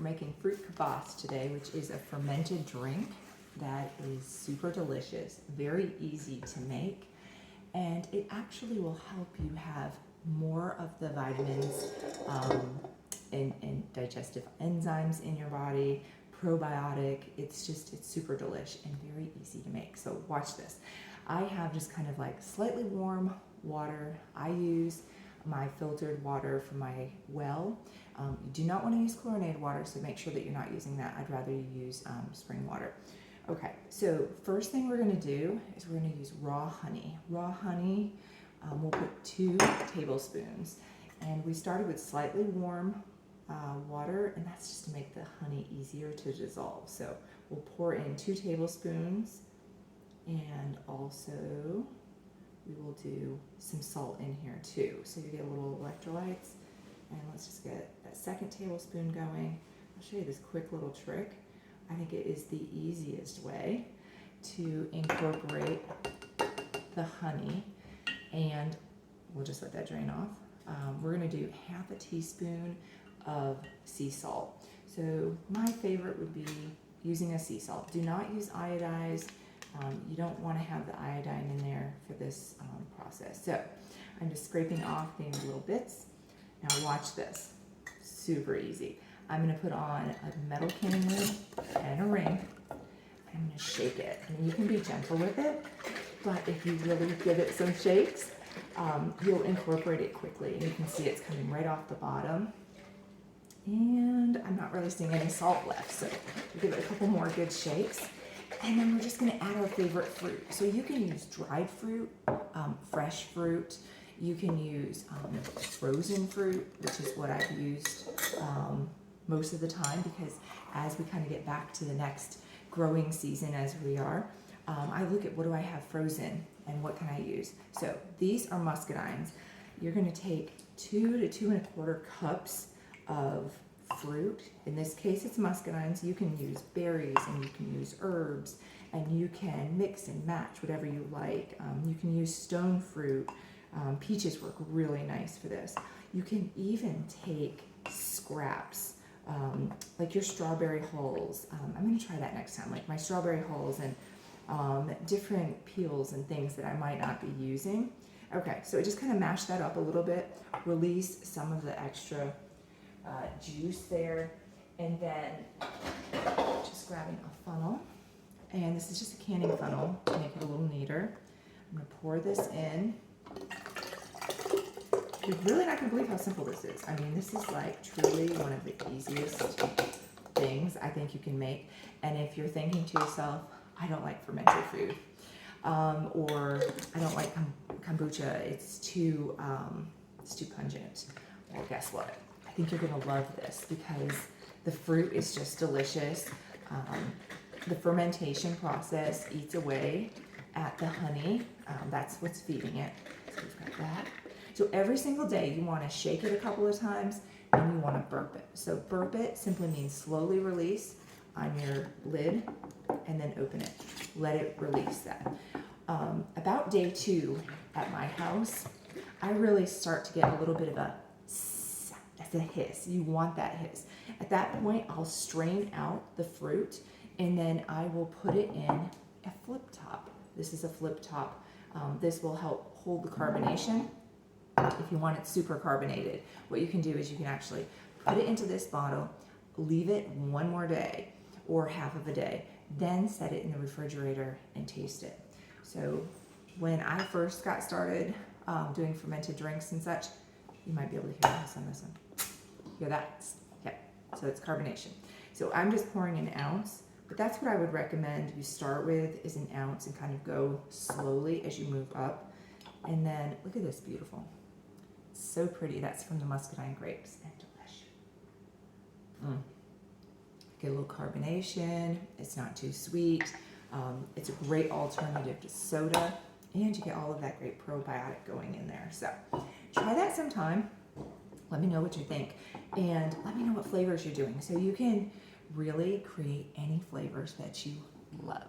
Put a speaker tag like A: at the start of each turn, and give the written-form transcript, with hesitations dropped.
A: We're making fruit kvass today, which is a fermented drink that is super delicious, very easy to make, and it actually will help you have more of the vitamins and digestive enzymes in your body, probiotic. It's super delish and very easy to make. So watch this. I have just kind of like slightly warm water. I use my filtered water from my well. You do not want to use chlorinated water, so make sure that you're not using that. I'd rather you use spring water. Okay, so first thing we're going to do is we're going to use raw honey. Raw honey, we'll put 2 tablespoons. And we started with slightly warm water, and that's just to make the honey easier to dissolve. So we'll pour in 2 tablespoons, and also we will do some salt in here too. So you get a little electrolytes, and let's just get that 2nd tablespoon going. I'll show you this quick little trick. I think it is the easiest way to incorporate the honey, and we'll just let that drain off. We're gonna do ½ a teaspoon of sea salt. So my favorite would be using a sea salt. Do not use iodized. You don't want to have the iodine in there for this process. So I'm just scraping off the little bits. Now watch this. Super easy. I'm going to put on a metal canning lid and a ring. I'm going to shake it. I mean, you can be gentle with it, but if you really give it some shakes, you'll incorporate it quickly. And you can see it's coming right off the bottom. And I'm not really seeing any salt left, so we'll give it a couple more good shakes. And then we're just going to add our favorite fruit. So you can use dried fruit, fresh fruit. You can use frozen fruit, which is what I've used most of the time, because as we kind of get back to the next growing season as we are, I look at what do I have frozen and what can I use. So these are muscadines. You're going to take 2 to 2¼ cups of fruit. In this case, it's muscadines. You can use berries and you can use herbs, and you can mix and match whatever you like. You can use stone fruit. Peaches work really nice for this. You can even take scraps, like your strawberry hulls. I'm going to try that next time, like my strawberry hulls and different peels and things that I might not be using. Okay, so just kind of mash that up a little bit, release some of the extra juice there, and then just grabbing a funnel, and this is just a canning funnel to make it a little neater. I'm going to pour this in. You're really not going to believe how simple this is. I mean, this is like truly one of the easiest things I think you can make. And if you're thinking to yourself, I don't like fermented food, or I don't like kombucha, it's too pungent. Well, guess what? I think you're going to love this because the fruit is just delicious. The fermentation process eats away at the honey. That's what's feeding it. So we've got that. So every single day you want to shake it a couple of times and you want to burp it. So burp it simply means slowly release on your lid and then open it. Let it release that. About day 2 at my house, I really start to get a little bit of a hiss. You want that hiss. At that point, I'll strain out the fruit, and then I will put it in a flip top. This is a flip top. This will help hold the carbonation. If you want it super carbonated, what you can do is you can actually put it into this bottle, leave it 1 more day or half of a day, then set it in the refrigerator and taste it. So when I first got started doing fermented drinks and such, you might be able to hear this on this one. Hear that? Okay, so it's carbonation. So I'm just pouring an ounce, but that's what I would recommend you start with, is an ounce, and kind of go slowly as you move up. And then look at this, beautiful. It's so pretty. That's from the Muscadine grapes, and delish. Get a little carbonation. It's not too sweet. It's a great alternative to soda, and you get all of that great probiotic going in there. So try that sometime. Let me know what you think, and let me know what flavors you're doing, so you can really create any flavors that you love.